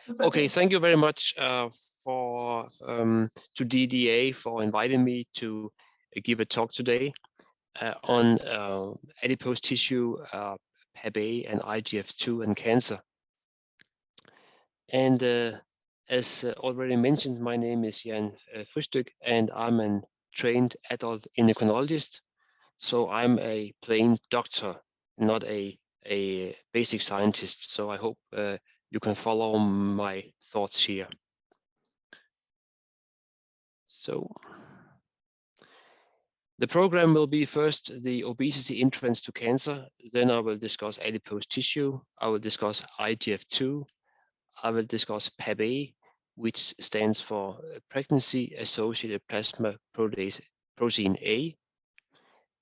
Okay, thank you very much for to DDA for inviting me to give a talk today on adipose tissue, PAPP-A and IGF-2 and cancer. And as already mentioned, my name is Frystyk, and I'm a trained adult endocrinologist. So I'm a plain doctor, not a basic scientist. So I hope you can follow my thoughts here. So the program will be first the obesity entrance to cancer. Then I will discuss adipose tissue. I will discuss IGF-2. I will discuss PAPP-A, which stands for pregnancy-associated plasma protein A.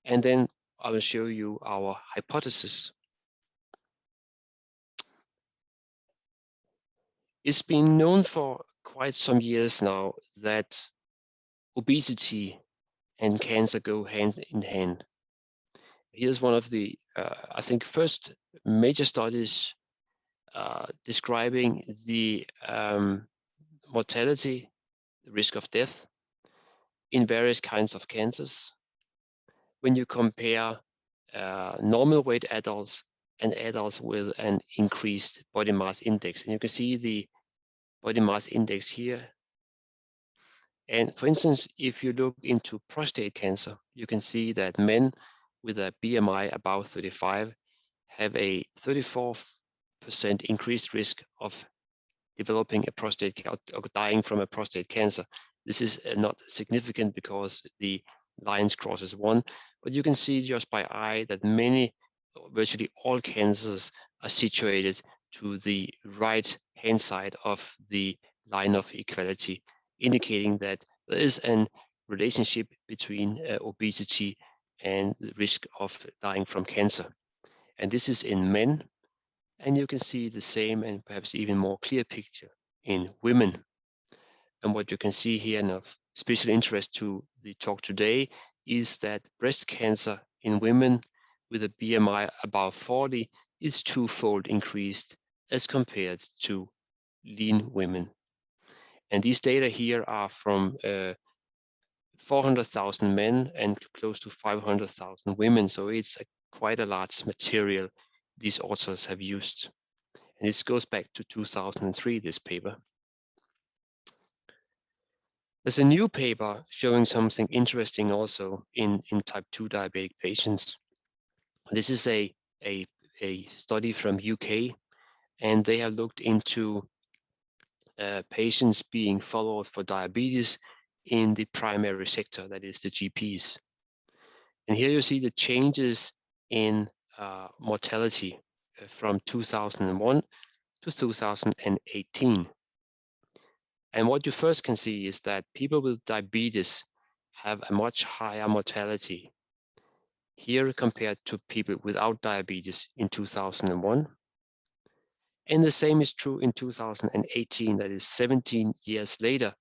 And then I will show you our hypothesis. It's been known for quite some years now that obesity and cancer go hand in hand. Here's one of the, I think, first major studies describing the mortality, the risk of death in various kinds of cancers when you compare normal weight adults and adults with an increased body mass index. And you can see the body mass index here. And for instance, if you look into prostate cancer, you can see that men with a BMI above 35 have a 34% increased risk of developing a prostate or dying from a prostate cancer. This is not significant because the lines crosses 1, but you can see just by eye that virtually all cancers are situated to the right hand side of the line of equality, indicating that there is a relationship between obesity and the risk of dying from cancer. And this is in men, and you can see the same and perhaps even more clear picture in women. And what you can see here, and of special interest to the talk today, is that breast cancer in women with a BMI above 40 is twofold increased as compared to lean women. And these data here are from 400,000 men and close to 500,000 women. So it's quite a large material these authors have used. And this goes back to 2003, this paper. There's a new paper showing something interesting also in type 2 diabetic patients. This is a study from UK, and they have looked into patients being followed for diabetes in the primary sector, that is the GPs. And here you see the changes in mortality from 2001 to 2018. And what you first can see is that people with diabetes have a much higher mortality here compared to people without diabetes in 2001. And the same is true in 2018, that is 17 years later.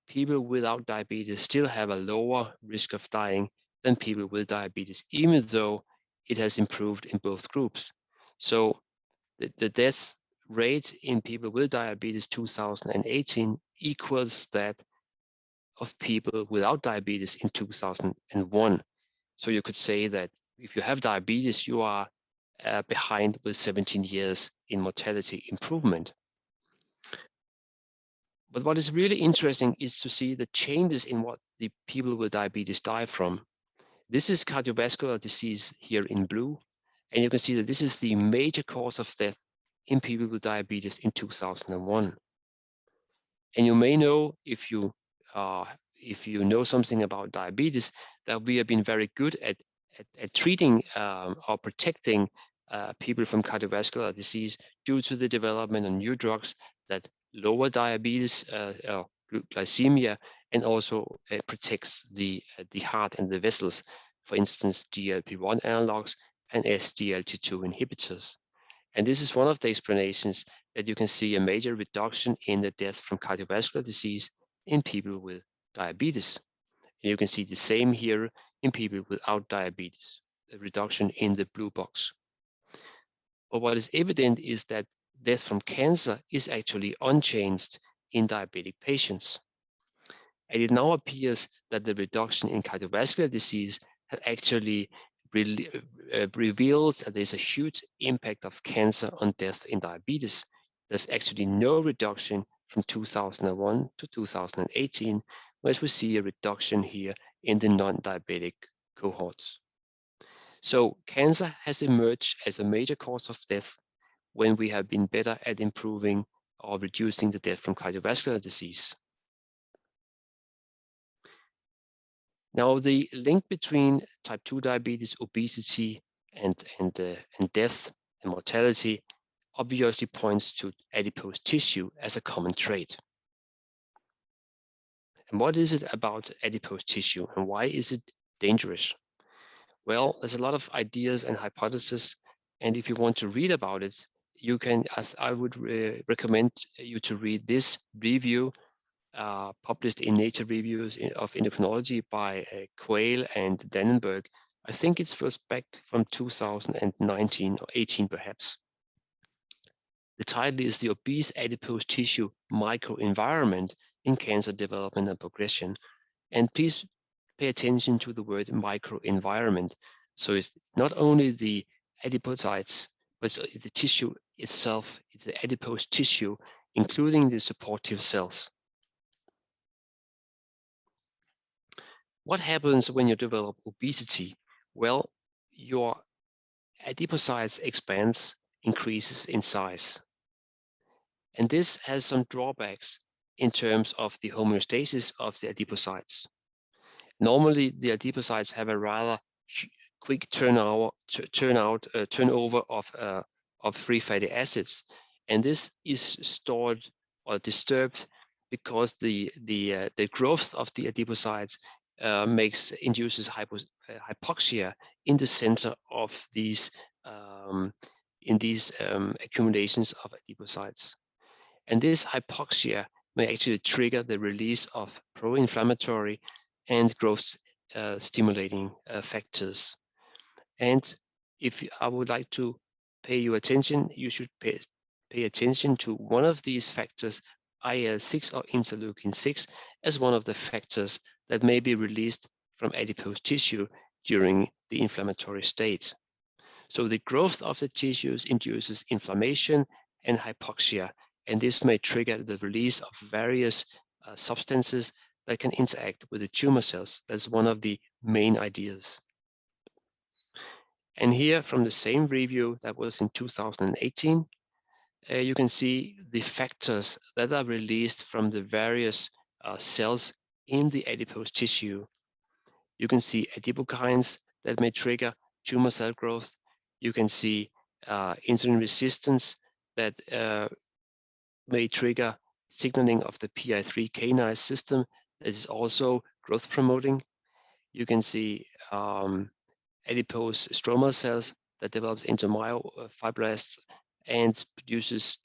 People without diabetes still have a lower risk of dying than people with diabetes, even though it has improved in both groups. So the death rate in people with diabetes 2018 equals that of people without diabetes in 2001. So you could say that if you have diabetes, you are behind with 17 years in mortality improvement. But what is really interesting is to see the changes in what the people with diabetes die from. This is cardiovascular disease here in blue, and you can see that this is the major cause of death in people with diabetes in 2001. And you may know, if you know something about diabetes, that we have been very good at treating or protecting people from cardiovascular disease due to the development of new drugs that lower diabetes, glycemia, and also protects the heart and the vessels. For instance, GLP-1 analogs and SGLT2 inhibitors. And this is one of the explanations that you can see a major reduction in the death from cardiovascular disease in people with diabetes. And you can see the same here in people without diabetes, a reduction in the blue box. But what is evident is that death from cancer is actually unchanged in diabetic patients. And it now appears that the reduction in cardiovascular disease has actually revealed that there's a huge impact of cancer on death in diabetes. There's actually no reduction from 2001 to 2018, whereas we see a reduction here in the non-diabetic cohorts. So cancer has emerged as a major cause of death when we have been better at improving or reducing the death from cardiovascular disease. Now, the link between type 2 diabetes, obesity, and death and mortality obviously points to adipose tissue as a common trait. And what is it about adipose tissue, and why is it dangerous? Well, there's a lot of ideas and hypotheses, and if you want to read about it, you can, as I would recommend you to read this review published in Nature Reviews of Endocrinology by Quayle and Dannenberg. I think it was back from 2019 or 18 perhaps. The title is The Obese Adipose Tissue Microenvironment in Cancer Development and Progression. And please pay attention to the word microenvironment. So it's not only the adipocytes, but it's the tissue itself, it's the adipose tissue, including the supportive cells. What happens when you develop obesity? Well, your adipocytes expands, increases in size. And this has some drawbacks in terms of the homeostasis of the adipocytes. Normally, the adipocytes have a rather quick turnover of free fatty acids, and this is stored or disturbed because the growth of the adipocytes induces hypoxia in the center of these accumulations of adipocytes. And this hypoxia may actually trigger the release of pro-inflammatory and growth stimulating factors. And if I would like to pay you attention, you should pay attention to one of these factors, IL-6 or interleukin-6, as one of the factors that may be released from adipose tissue during the inflammatory state. So the growth of the tissues induces inflammation and hypoxia, and this may trigger the release of various substances that can interact with the tumor cells. That's one of the main ideas. And here from the same review that was in 2018, you can see the factors that are released from the various cells in the adipose tissue. You can see adipokines that may trigger tumor cell growth. You can see insulin resistance that may trigger signaling of the PI3 kinase system that is also growth promoting. You can see adipose stromal cells that develops into myofibroblasts and produces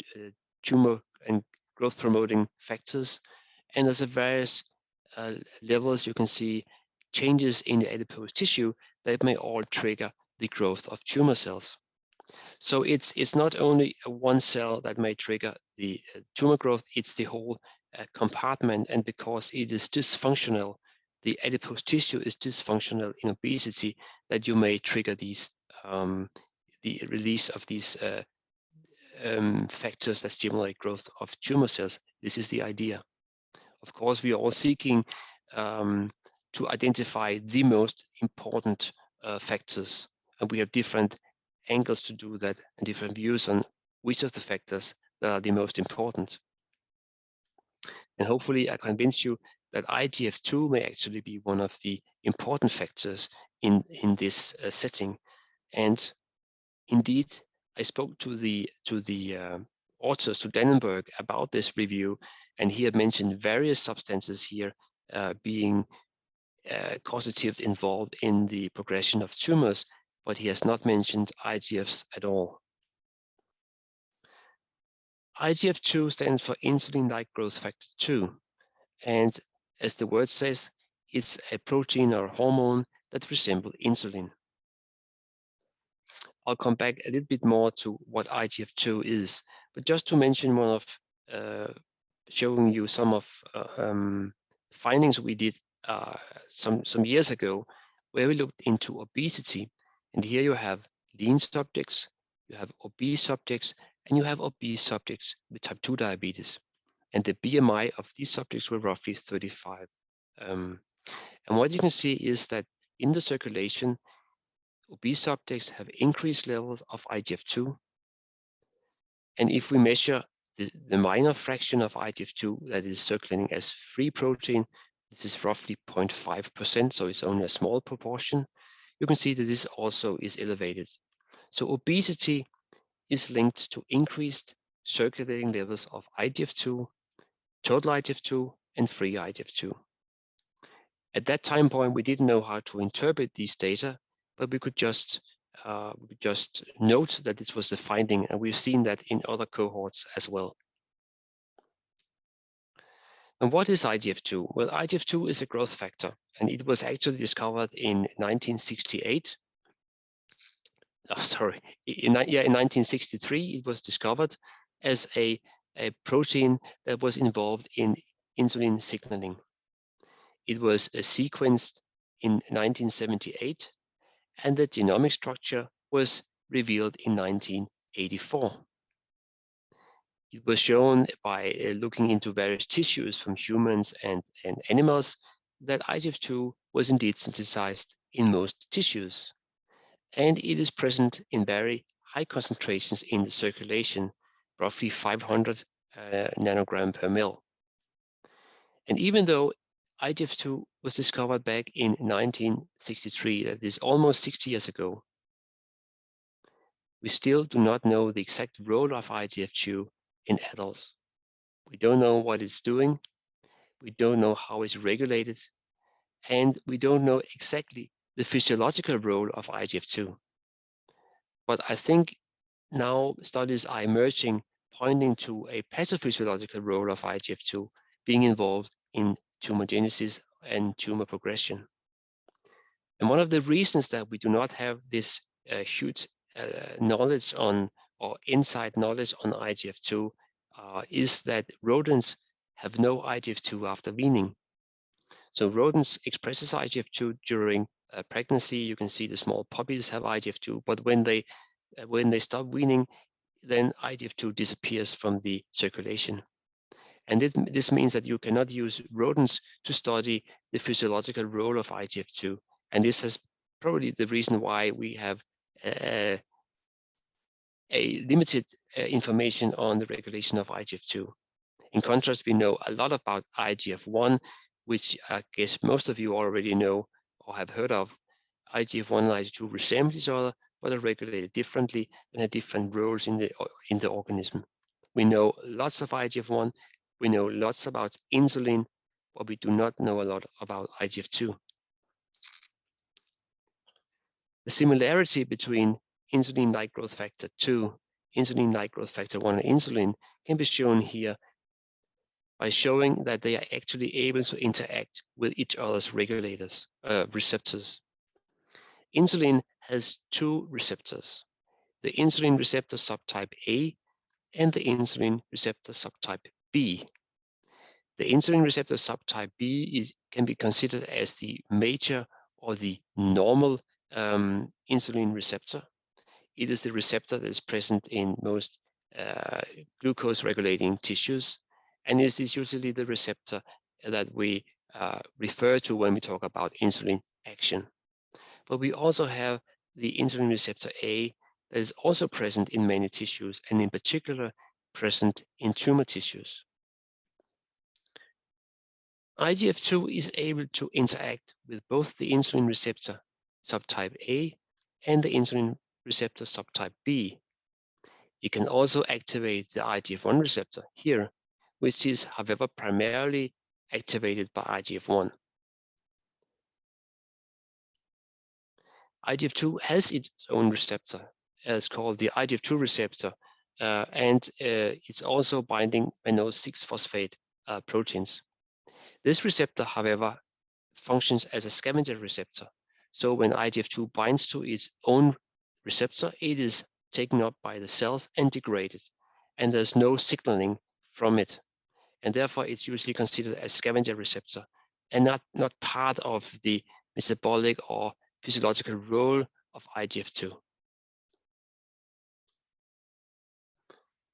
tumor and growth promoting factors. And there's a various levels you can see changes in the adipose tissue that may all trigger the growth of tumor cells. So it's not only one cell that may trigger the tumor growth, it's the whole compartment. And because it is dysfunctional, the adipose tissue is dysfunctional in obesity, that you may trigger these the release of these factors that stimulate growth of tumor cells. This is the idea. Of course, we are all seeking to identify the most important factors, and we have different angles to do that and different views on which of the factors that are the most important. And hopefully I convince you that IGF-2 may actually be one of the important factors in this setting. And indeed, I spoke to the authors, to Dannenberg, about this review, and he had mentioned various substances here being causative involved in the progression of tumors, but he has not mentioned IGFs at all. IGF-2 stands for insulin-like growth factor 2, and as the word says, it's a protein or hormone that resembles insulin. I'll come back a little bit more to what IGF-2 is, But just to mention one of showing you some of findings we did some years ago, where we looked into obesity. And here you have lean subjects, you have obese subjects, and you have obese subjects with type 2 diabetes. And the BMI of these subjects were roughly 35. And what you can see is that in the circulation, obese subjects have increased levels of IGF-2. And if we measure the minor fraction of IGF-2 that is circulating as free protein, this is roughly 0.5%, so it's only a small proportion. You can see that this also is elevated. So obesity is linked to increased circulating levels of IGF-2, total IGF-2, and free IGF-2. At that time point, we didn't know how to interpret these data, but we could just note that this was the finding, and we've seen that in other cohorts as well. And what is IGF-2? Well, IGF-2 is a growth factor, and it was actually discovered in 1968. Oh, sorry, in 1963, it was discovered as a protein that was involved in insulin signaling. It was sequenced in 1978, and the genomic structure was revealed in 1984. It was shown by looking into various tissues from humans and animals that IGF-2 was indeed synthesized in most tissues. And it is present in very high concentrations in the circulation, roughly 500 nanogram per mil. And even though IGF-2 was discovered back in 1963, that is almost 60 years ago, we still do not know the exact role of IGF-2 in adults. We don't know what it's doing, we don't know how it's regulated, and we don't know exactly the physiological role of IGF-2. But I think now studies are emerging pointing to a pathophysiological role of IGF-2 being involved in tumorigenesis and tumor progression. And one of the reasons that we do not have this huge knowledge on or inside knowledge on IGF-2 is that rodents have no IGF-2 after weaning. So rodents expresses IGF-2 during pregnancy. You can see the small puppies have IGF-2, but when they stop weaning, then IGF-2 disappears from the circulation. And this means that you cannot use rodents to study the physiological role of IGF-2. And this is probably the reason why we have a limited information on the regulation of IGF-2. In contrast, we know a lot about IGF-1, which I guess most of you already know or have heard of. IGF-1 and IGF-2 resemble each other, but are regulated differently and have different roles in the organism. We know lots of IGF-1, we know lots about insulin, but we do not know a lot about IGF-2. The similarity between insulin-like growth factor 2, insulin-like growth factor 1, and insulin can be shown here by showing that they are actually able to interact with each other's regulators, receptors. Insulin has two receptors, the insulin receptor subtype A and the insulin receptor subtype B. The insulin receptor subtype B can be considered as the major or the normal insulin receptor. It is the receptor that is present in most glucose regulating tissues, and this is usually the receptor that we refer to when we talk about insulin action. But we also have the insulin receptor A that is also present in many tissues, and in particular present in tumor tissues. IGF-2 is able to interact with both the insulin receptor subtype A and the insulin receptor subtype B. It can also activate the IGF-1 receptor here, which is, however, primarily activated by IGF-1. IGF-2 has its own receptor, it's called the IGF-2 receptor, and it's also binding mannose 6-phosphate proteins. This receptor, however, functions as a scavenger receptor. So when IGF-2 binds to its own receptor, it is taken up by the cells and degraded. and there's no signaling from it. And therefore, it's usually considered a scavenger receptor and not part of the metabolic or physiological role of IGF-2.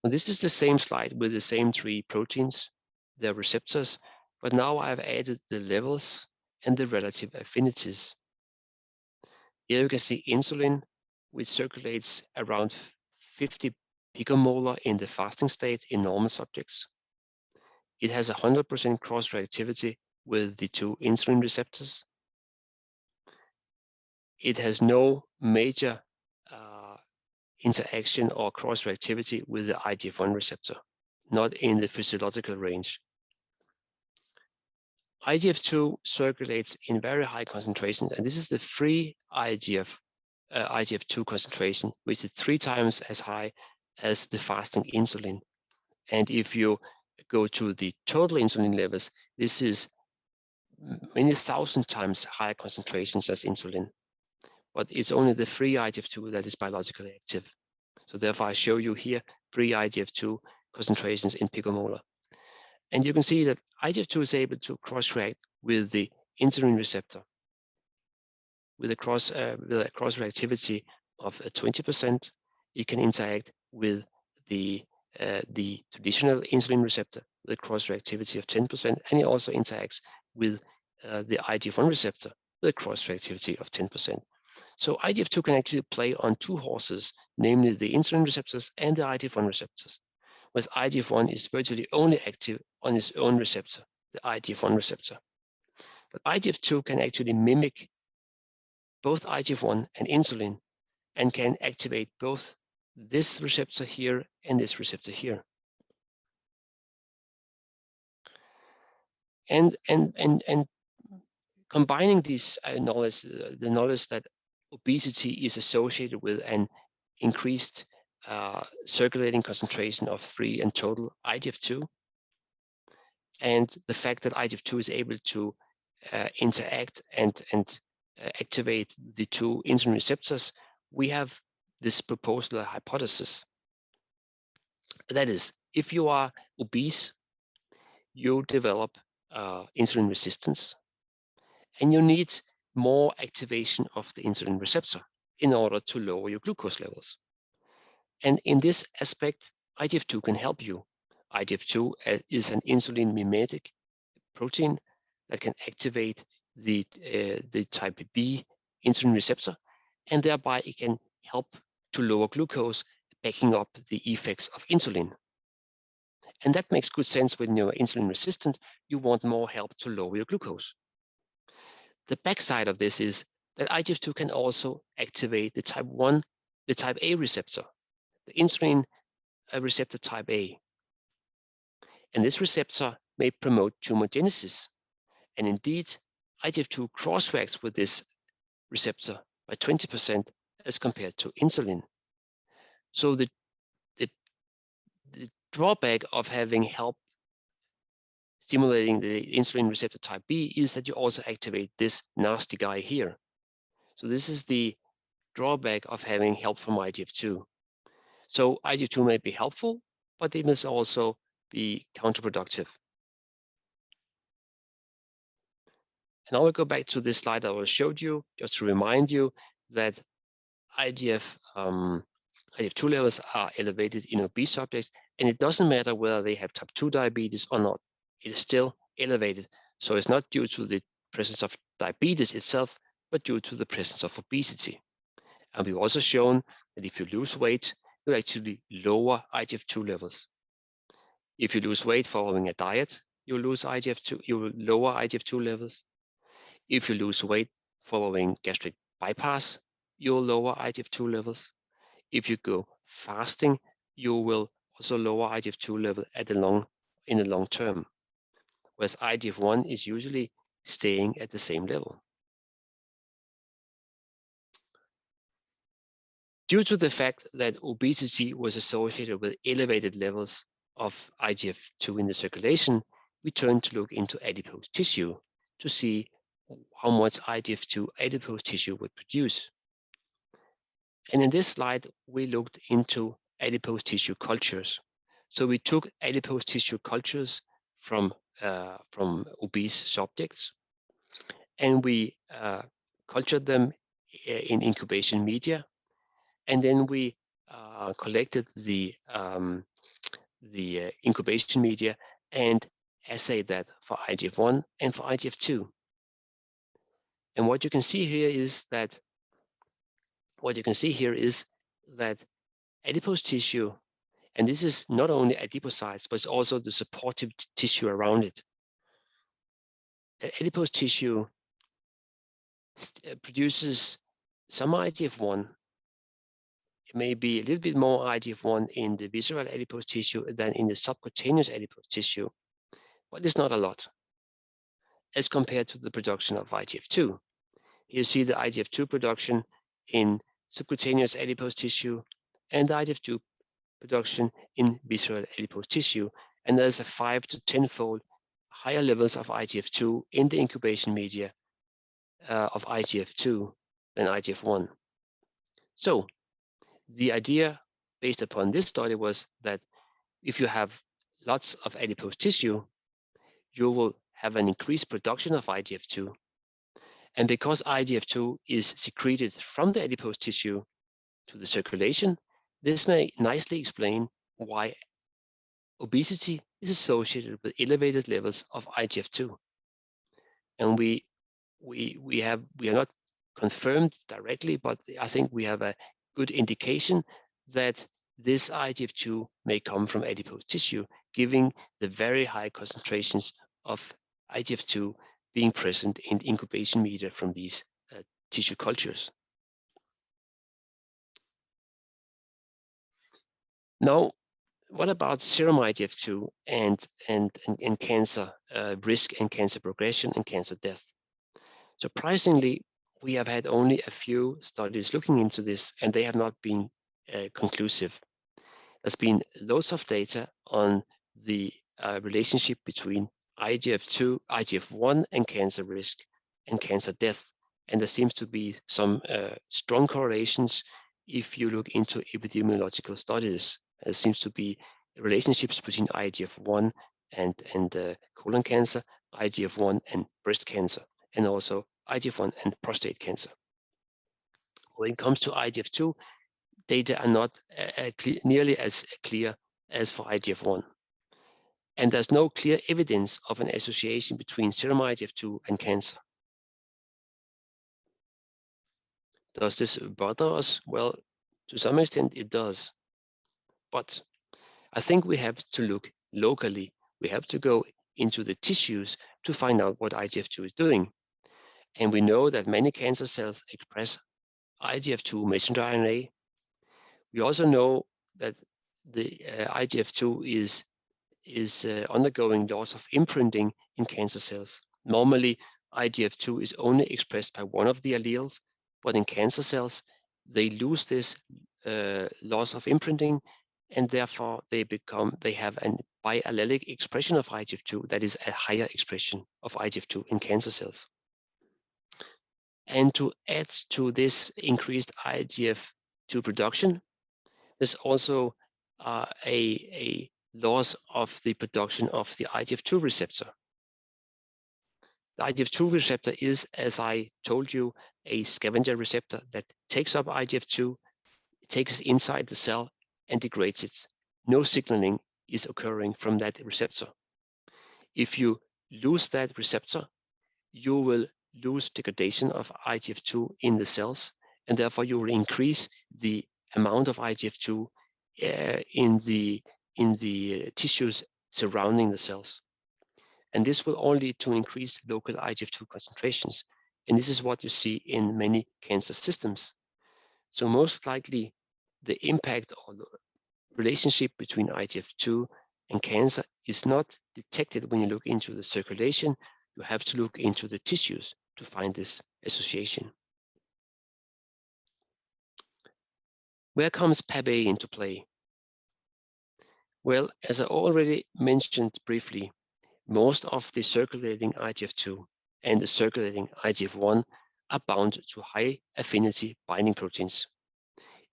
Now, this is the same slide with the same 3 proteins, their receptors, but now I've added the levels and the relative affinities. Here you can see insulin, which circulates around 50 picomolar in the fasting state in normal subjects. It has 100% cross-reactivity with the 2 insulin receptors. It has no major interaction or cross-reactivity with the IGF-1 receptor, not in the physiological range. IGF-2 circulates in very high concentrations, and this is the free IGF-2 concentration, which is 3 times as high as the fasting insulin. And if you go to the total insulin levels, this is many thousand times higher concentrations as insulin. But it's only the free IGF-2 that is biologically active. So therefore, I show you here free IGF-2 concentrations in picomolar. And you can see that IGF-2 is able to cross-react with the insulin receptor with a cross-reactivity of 20%. It can interact with the traditional insulin receptor with a cross-reactivity of 10%, and it also interacts with the IGF-1 receptor with a cross-reactivity of 10%. So IGF-2 can actually play on 2 horses, namely the insulin receptors and the IGF-1 receptors, whereas IGF-1 is virtually only active on its own receptor, the IGF-1 receptor. But IGF-2 can actually mimic both IGF-1 and insulin and can activate both this receptor here and this receptor here. And combining this knowledge, the knowledge that obesity is associated with an increased circulating concentration of free and total IGF-2, and the fact that IGF-2 is able to interact and activate the 2 insulin receptors, we have this proposal hypothesis. That is, if you are obese, you develop insulin resistance, and you need more activation of the insulin receptor in order to lower your glucose levels. And in this aspect, IGF-2 can help you. IGF-2 is an insulin mimetic protein that can activate the type B insulin receptor, and thereby it can help to lower glucose, backing up the effects of insulin. And that makes good sense. When you're insulin resistant, you want more help to lower your glucose. The backside of this is that IGF-2 can also activate the type A receptor, the insulin receptor type A. And this receptor may promote tumorigenesis. And indeed, IGF-2 cross-reacts with this receptor by 20% as compared to insulin. So the drawback of having help stimulating the insulin receptor type B is that you also activate this nasty guy here. So this is the drawback of having help from IGF-2. So IGF-2 may be helpful, but it must also be counterproductive. And I will go back to this slide that I showed you, just to remind you that IGF-2 levels are elevated in obese subjects, and it doesn't matter whether they have type 2 diabetes or not. It is still elevated. So it's not due to the presence of diabetes itself, but due to the presence of obesity. And we've also shown that if you lose weight, you actually lower IGF-2 levels. If you lose weight following a diet, you lose IGF-2, you will lower IGF-2 levels. If you lose weight following gastric bypass, you'll lower IGF-2 levels. If you go fasting, you will also lower IGF-2 level in the long term, whereas IGF-1 is usually staying at the same level. Due to the fact that obesity was associated with elevated levels of IGF-2 in the circulation, we turned to look into adipose tissue to see how much IGF-2 adipose tissue would produce. And in this slide, we looked into adipose tissue cultures. So we took adipose tissue cultures from obese subjects, and we cultured them in incubation media, and then we collected the incubation media and assayed that for IGF-1 and for IGF-2. And what you can see here is that adipose tissue, and this is not only adipocytes, but it's also the supportive tissue around it. Adipose tissue produces some IGF-1. It may be a little bit more IGF-1 in the visceral adipose tissue than in the subcutaneous adipose tissue, but it's not a lot as compared to the production of IGF-2. You see the IGF-2 production in subcutaneous adipose tissue and the IGF-2 production in visceral adipose tissue, and there's a 5 to 10-fold higher levels of IGF-2 in the incubation media of IGF-2 than IGF-1. So the idea based upon this study was that if you have lots of adipose tissue, you will have an increased production of IGF-2. And because IGF-2 is secreted from the adipose tissue to the circulation, this may nicely explain why obesity is associated with elevated levels of IGF-2. And we are not confirmed directly, but I think we have a good indication that this IGF-2 may come from adipose tissue, giving the very high concentrations of IGF-2 being present in the incubation media from these tissue cultures. Now, what about serum IGF-2 and cancer risk and cancer progression and cancer death? Surprisingly, we have had only a few studies looking into this, and they have not been conclusive. There's been loads of data on the relationship between IGF-2, IGF-1 and cancer risk and cancer death. And there seems to be some strong correlations if you look into epidemiological studies. There seems to be relationships between IGF-1 and colon cancer, IGF-1 and breast cancer, and also IGF-1 and prostate cancer. When it comes to IGF-2, data are not nearly as clear as for IGF-1. And there's no clear evidence of an association between serum IGF-2 and cancer. Does this bother us? Well, to some extent it does. But I think we have to look locally. We have to go into the tissues to find out what IGF-2 is doing. And we know that many cancer cells express IGF-2 messenger RNA. We also know that the IGF-2 is undergoing loss of imprinting in cancer cells. Normally, IGF-2 is only expressed by one of the alleles, but in cancer cells, they lose this loss of imprinting, and therefore they have a biallelic expression of IGF-2 that is a higher expression of IGF-2 in cancer cells. And to add to this increased IGF-2 production, there's also a loss of the production of the IGF-2 receptor. The IGF-2 receptor is, as I told you, a scavenger receptor that takes up IGF-2, takes it inside the cell and degrades it. No signaling is occurring from that receptor. If you lose that receptor, you will lose degradation of IGF-2 in the cells, and therefore you will increase the amount of IGF-2 in the tissues surrounding the cells. And this will all lead to increased local IGF-2 concentrations. And this is what you see in many cancer systems. So most likely the impact or the relationship between IGF-2 and cancer is not detected when you look into the circulation. You have to look into the tissues to find this association. Where comes PAPP-A into play? Well, as I already mentioned briefly, most of the circulating IGF-2 and the circulating IGF-1 are bound to high affinity binding proteins.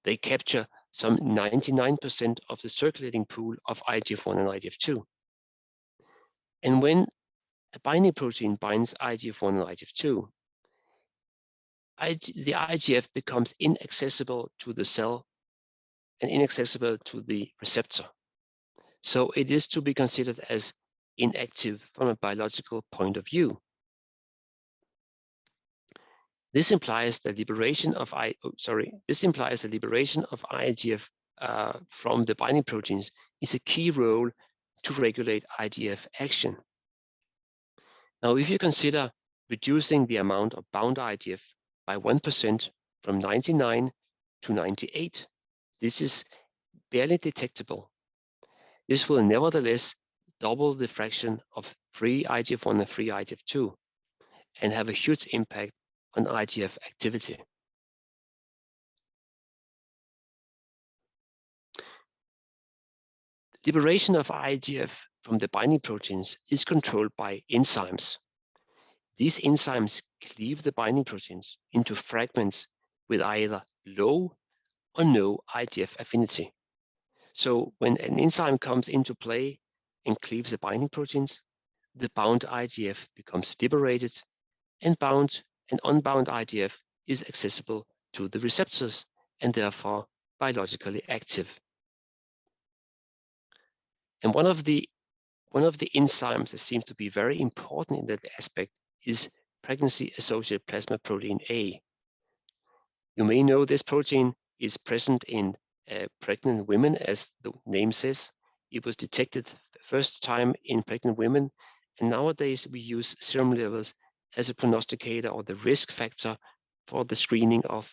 They capture some 99% of the circulating pool of IGF-1 and IGF-2. And when a binding protein binds IGF-1 and IGF-2, the IGF becomes inaccessible to the cell and inaccessible to the receptor. So it is to be considered as inactive from a biological point of view. This implies the liberation of IGF from the binding proteins is a key role to regulate IGF action. Now, if you consider reducing the amount of bound IGF by 1% from 99 to 98, this is barely detectable. This will nevertheless double the fraction of free IGF-1 and free IGF-2 and have a huge impact on IGF activity. Liberation of IGF from the binding proteins is controlled by enzymes. These enzymes cleave the binding proteins into fragments with either low or no IGF affinity. So when an enzyme comes into play and cleaves the binding proteins, the bound IGF becomes liberated, and bound and unbound IGF is accessible to the receptors and therefore biologically active. And one of the enzymes that seems to be very important in that aspect is pregnancy-associated plasma protein A. You may know this protein is present in pregnant women, as the name says. It was detected first time in pregnant women, and nowadays we use serum levels as a prognosticator or the risk factor for the screening of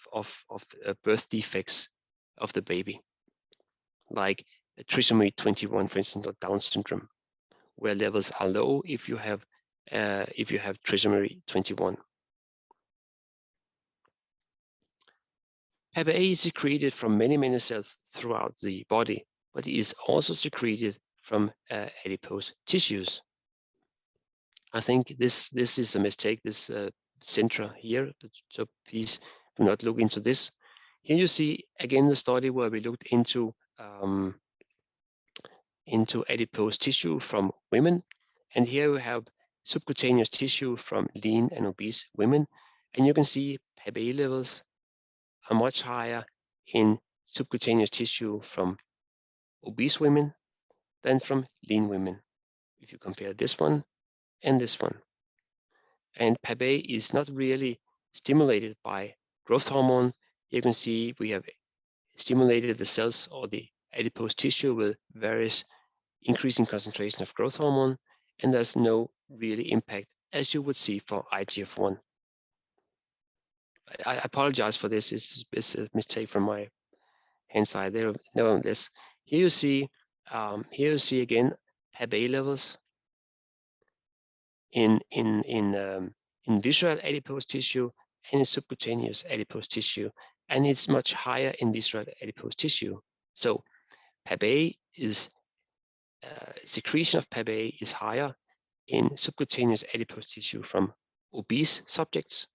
birth defects of the baby, like trisomy 21, for instance, or Down syndrome, where levels are low if you have trisomy 21. PAPP-A is secreted from many cells throughout the body, but it is also secreted from adipose tissues. I think this is a mistake, this center here, so please do not look into this. Here you see again the study where we looked into adipose tissue from women, and here we have subcutaneous tissue from lean and obese women, and you can see PAPP-A levels are much higher in subcutaneous tissue from obese women than from lean women, if you compare this one and this one. And PAPP-A is not really stimulated by growth hormone. You can see we have stimulated the cells or the adipose tissue with various increasing concentration of growth hormone, and there's no really impact as you would see for IGF-1. I apologize for this. It's a mistake from my hand side there. Nevertheless, here you see again PAPP-A levels in visceral adipose tissue and in subcutaneous adipose tissue, and it's much higher in visceral adipose tissue. So PAPP-A is secretion of PAPP-A is higher in subcutaneous adipose tissue from obese subjects,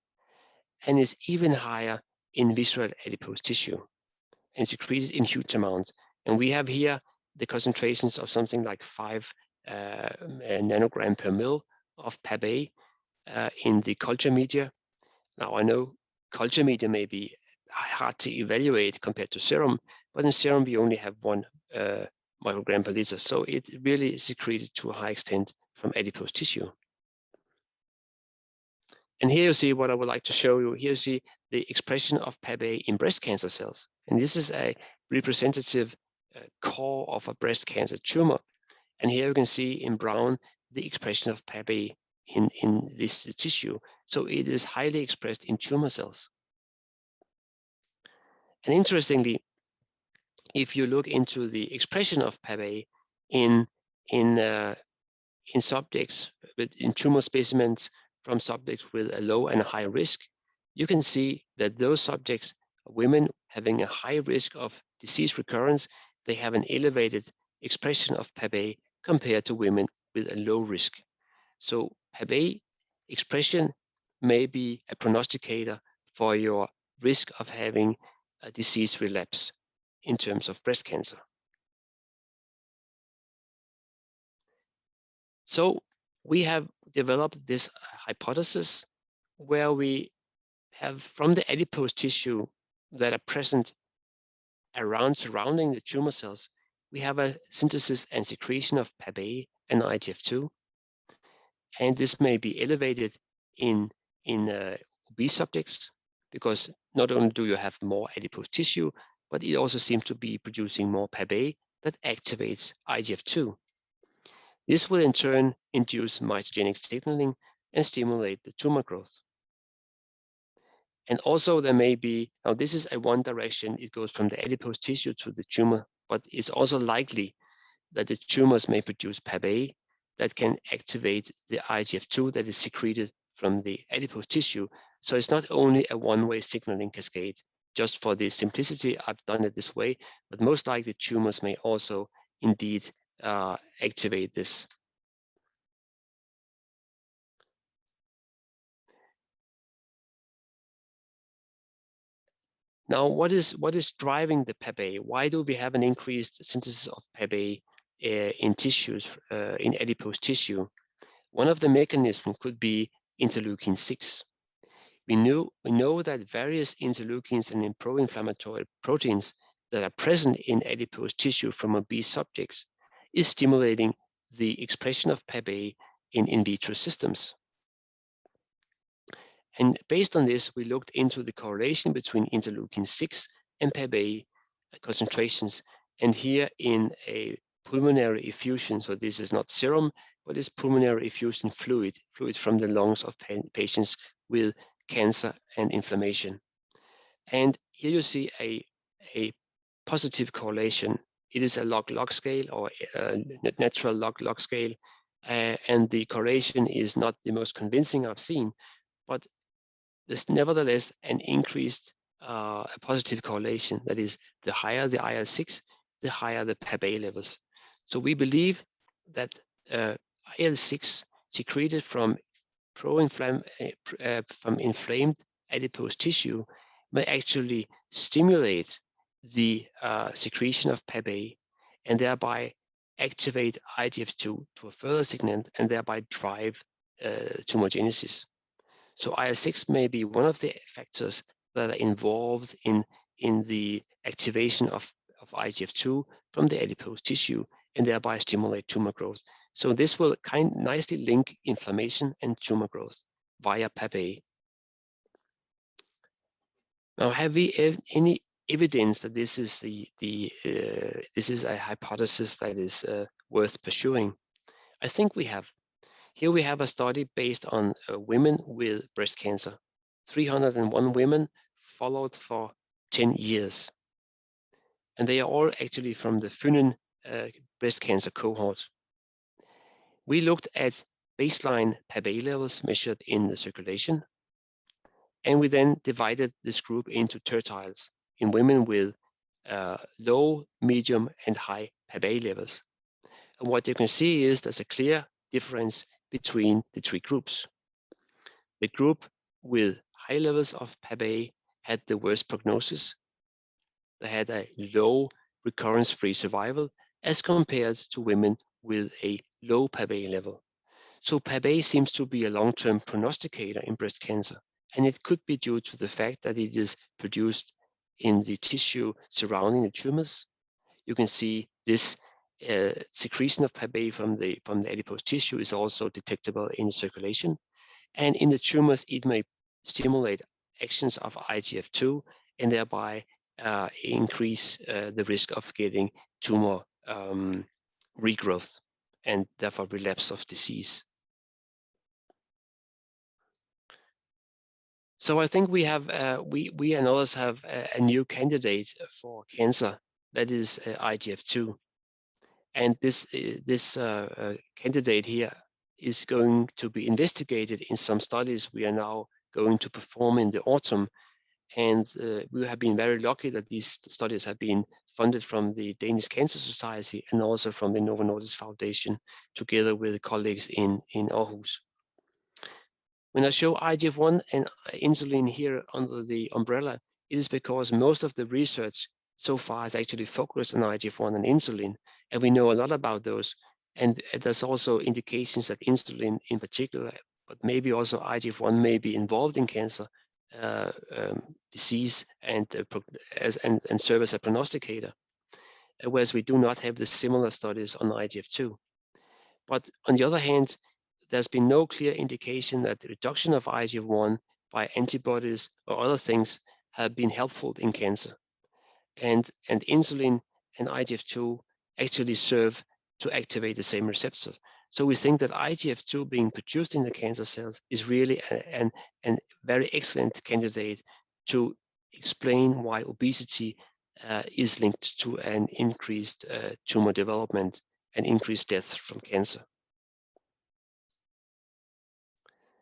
and is even higher in visceral adipose tissue, and secreted in huge amounts. And we have here the concentrations of something like 5 nanogram per mil of PAPP-A in the culture media. Now I know culture media may be hard to evaluate compared to serum, but in serum we only have 1 microgram per liter, so it really is secreted to a high extent from adipose tissue. And here you see what I would like to show you. Here you see the expression of PAPP-A in breast cancer cells. And this is a representative core of a breast cancer tumor. And here you can see in brown the expression of PAPP-A in this tissue. So it is highly expressed in tumor cells. And interestingly, if you look into the expression of PAPP-A in subjects in tumor specimens from subjects with a low and a high risk, you can see that those subjects, women having a high risk of disease recurrence, they have an elevated expression of PAPP-A compared to women with a low risk. So PAPP-A expression may be a prognosticator for your risk of having a disease relapse in terms of breast cancer. So we have developed this hypothesis where we have, from the adipose tissue that are present surrounding the tumor cells, we have a synthesis and secretion of PAPP-A and IGF-2, and this may be elevated in obese subjects, because not only do you have more adipose tissue, but it also seems to be producing more PAPP-A that activates IGF-2. This will in turn induce mitogenic signaling and stimulate the tumor growth. And also there may be, now this is a one direction, it goes from the adipose tissue to the tumor, but it's also likely that the tumors may produce PAPP-A that can activate the IGF-2 that is secreted from the adipose tissue. So it's not only a one-way signaling cascade. Just for the simplicity, I've done it this way, but most likely tumors may also indeed activate this. Now, what is driving the PAPP-A? Why do we have an increased synthesis of PAPP-A in tissues, in adipose tissue? One of the mechanisms could be interleukin-6. We know that various interleukins and pro-inflammatory proteins that are present in adipose tissue from obese subjects is stimulating the expression of PAPP-A in vitro systems. And based on this, we looked into the correlation between interleukin-6 and PAPP-A concentrations. And here in a pulmonary effusion, so this is not serum, but it's pulmonary effusion fluid from the lungs of patients with cancer and inflammation. And here you see a positive correlation. It is a log-log scale, or a natural log-log scale. And the correlation is not the most convincing I've seen, but there's nevertheless an increased a positive correlation. That is, the higher the IL-6, the higher the PAPP-A levels. So we believe that IL-6 secreted from inflamed adipose tissue may actually stimulate the secretion of PAPP-A and thereby activate IGF-2 to a further signalant and thereby drive tumorigenesis. So IL-6 may be one of the factors that are involved in the activation of IGF-2 from the adipose tissue and thereby stimulate tumor growth. So this will nicely link inflammation and tumor growth via PAPP-A. Now, have we any evidence that this is this is a hypothesis that is worth pursuing? I think we have. Here we have a study based on women with breast cancer. 301 women followed for 10 years. And they are all actually from the Funen breast cancer cohort. We looked at baseline PAPP-A levels measured in the circulation. And we then divided this group into tertiles in women with low, medium, and high PAPP-A levels. And what you can see is there's a clear difference between the three groups. The group with high levels of PAPP-A had the worst prognosis. They had a low recurrence-free survival as compared to women with a low PAPP-A level. So PAPP-A seems to be a long-term prognosticator in breast cancer, and it could be due to the fact that it is produced in the tissue surrounding the tumors. You can see this secretion of PAPP-A from the adipose tissue is also detectable in circulation. And in the tumors, it may stimulate actions of IGF-2 and thereby increase the risk of getting tumor regrowth and therefore relapse of disease. So I think we have, we and others have a new candidate for cancer, that is IGF-2. And this candidate here is going to be investigated in some studies we are now going to perform in the autumn. And we have been very lucky that these studies have been funded from the Danish Cancer Society and also from the Novo Nordisk Foundation, together with colleagues in Aarhus. When I show IGF-1 and insulin here under the umbrella, it is because most of the research so far has actually focused on IGF-1 and insulin, and we know a lot about those. And there's also indications that insulin in particular, but maybe also IGF-1 may be involved in cancer disease and serve as a prognosticator, whereas we do not have the similar studies on IGF-2. But on the other hand, there's been no clear indication that the reduction of IGF-1 by antibodies or other things have been helpful in cancer. And insulin and IGF-2 actually serve to activate the same receptors. So we think that IGF-2 being produced in the cancer cells is really a very excellent candidate to explain why obesity is linked to an increased tumor development and increased death from cancer.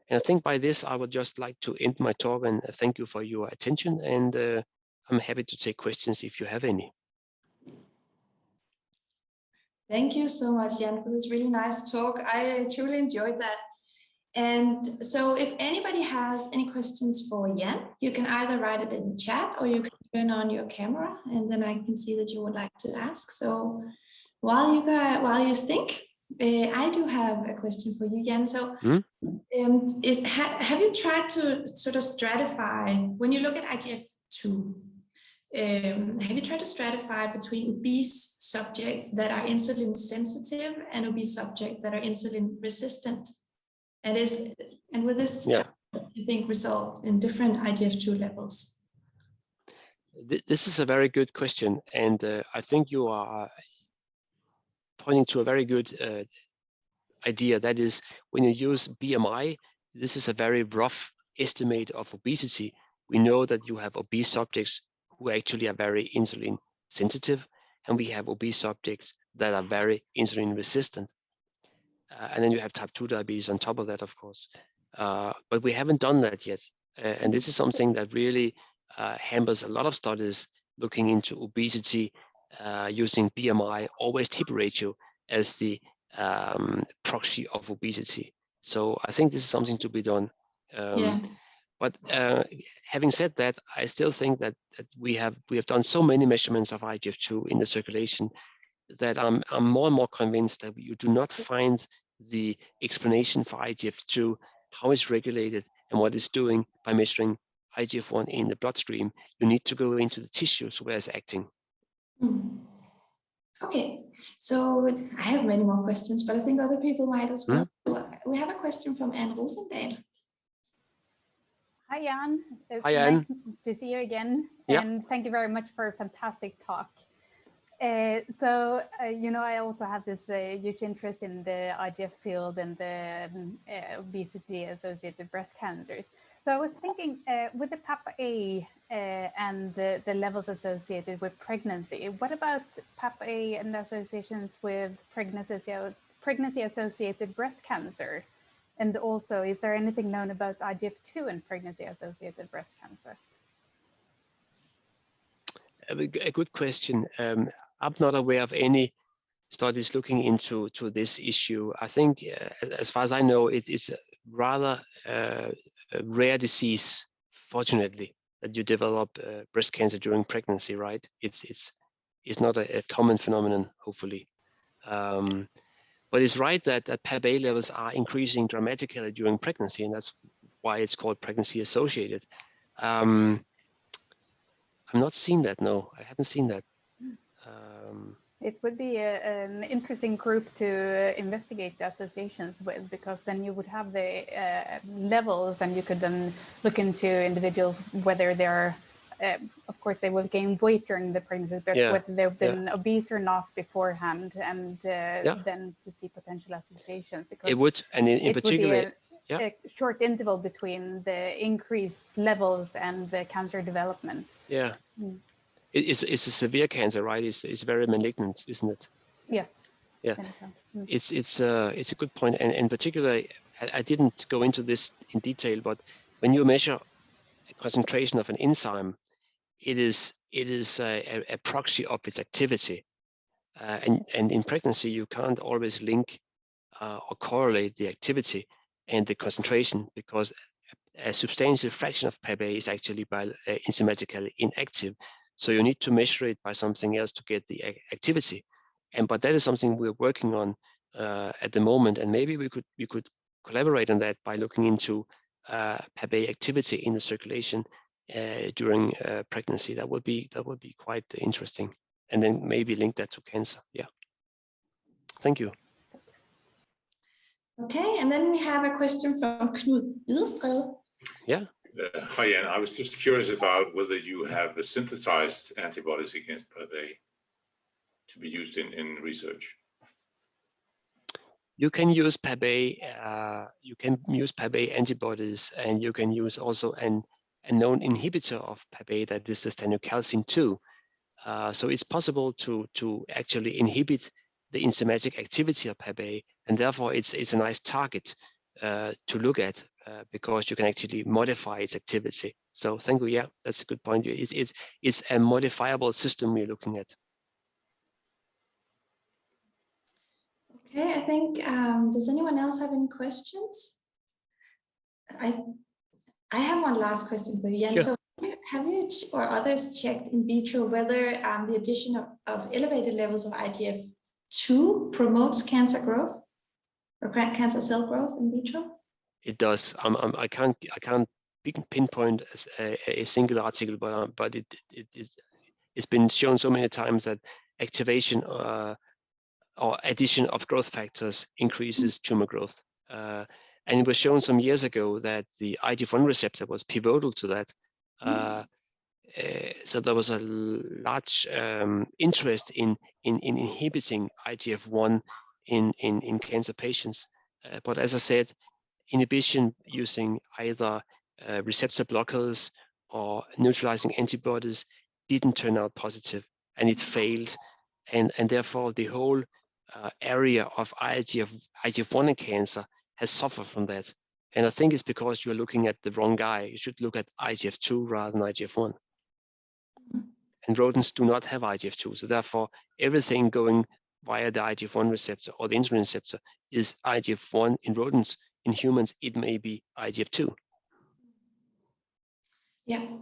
And I think by this, I would just like to end my talk and thank you for your attention. And I'm happy to take questions if you have any. Thank you so much, Jan, for this really nice talk. I truly enjoyed that. And so if anybody has any questions for Jan, you can either write it in the chat or you can turn on your camera and then I can see that you would like to ask. So while you think, I do have a question for you, Jan. So have you tried to sort of stratify, when you look at IGF-2, have you tried to stratify between obese subjects that are insulin sensitive and obese subjects that are insulin resistant? And will this, you think, result in different IGF-2 levels? This is a very good question, and I think you are pointing to a very good idea. That is, when you use BMI, this is a very rough estimate of obesity. We know that you have obese subjects who actually are very insulin sensitive, and we have obese subjects that are very insulin resistant. And then you have type 2 diabetes on top of that, of course. But we haven't done that yet. And this is something that really hampers a lot of studies looking into obesity using BMI or waist hip ratio as the proxy of obesity. So I think this is something to be done. But having said that, I still think that we have done so many measurements of IGF-2 in the circulation that I'm more and more convinced that you do not find the explanation for IGF-2, how it's regulated and what it's doing by measuring IGF-1 in the bloodstream. You need to go into the tissues where it's acting. Okay, so I have many more questions, but I think other people might as well. We have a question from Anne Rosendal. Hi, Jan. Hi, Anne. Nice to see you again. Yeah. And thank you very much for a fantastic talk. You know, I also have this huge interest in the IGF field and the obesity-associated breast cancers. So I was thinking with the PAPP-A and the levels associated with pregnancy, what about PAPP-A and associations with pregnancy-associated breast cancer? And also, is there anything known about IGF-2 and pregnancy-associated breast cancer? A good question. I'm not aware of any studies looking into this issue. I think, as far as I know, it is rather a rare disease, fortunately, that you develop breast cancer during pregnancy, right? It's not a common phenomenon, hopefully. But it's right that PAPP-A levels are increasing dramatically during pregnancy, and that's why it's called pregnancy-associated. I'm not seeing that, no, I haven't seen that. It would be an interesting group to investigate the associations with, because then you would have the levels and you could then look into individuals, whether they're, of course, they will gain weight during the pregnancy, but whether they've been obese or not beforehand, and then to see potential associations. Because it would, and in particular, a short interval between the increased levels and the cancer development. Yeah. It's a severe cancer, right? It's very malignant, isn't it? Yes. Yeah. It's a good point, and in particular, I didn't go into this in detail, but when you measure a concentration of an enzyme, it is a proxy of its activity, and in pregnancy you can't always link or correlate the activity and the concentration, because a substantial fraction of PAPP-A is actually enzymatically inactive. So you need to measure it by something else to get the activity. But that is something we're working on at the moment, and maybe we could collaborate on that by looking into PAPP-A activity in the circulation during pregnancy. That would be quite interesting, and then maybe link that to cancer. Yeah. Thank you. Okay, and then we have a question from Knud Bidestred. Yeah. Hi, Jan. I was just curious about whether you have synthesized antibodies against PAPP-A to be used in research. You can use PAPP-A. You can use PAPP-A antibodies, and you can use also a known inhibitor of PAPP-A, that is the stannocalcin 2. So it's possible to actually inhibit the enzymatic activity of PAPP-A, and therefore it's a nice target to look at because you can actually modify its activity. So thank you. Yeah, that's a good point. It's a modifiable system we're looking at. Okay, I think, does anyone else have any questions? I have one last question for you, Jan. Sure. So have you or others checked in vitro whether the addition of elevated levels of IGF-2 promotes cancer growth or cancer cell growth in vitro? It does. I can't pinpoint a single article, but it's been shown so many times that activation or addition of growth factors increases tumor growth. And it was shown some years ago that the IGF-1 receptor was pivotal to that. So there was a large interest in inhibiting IGF-1 in cancer patients. But as I said, inhibition using either receptor blockers or neutralizing antibodies didn't turn out positive, and it failed. And therefore, the whole area of IGF-1 in cancer has suffered from that. And I think it's because you're looking at the wrong guy. You should look at IGF-2 rather than IGF-1. And rodents do not have IGF-2. So therefore, everything going via the IGF-1 receptor or the insulin receptor is IGF-1 in rodents. In humans, it may be IGF-2. Yeah.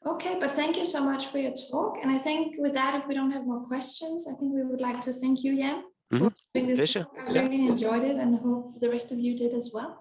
Okay, but thank you so much for your talk. And I think with that, if we don't have more questions, I think we would like to thank you, Jan, for doing this. Pleasure. I really enjoyed it, and I hope the rest of you did as well.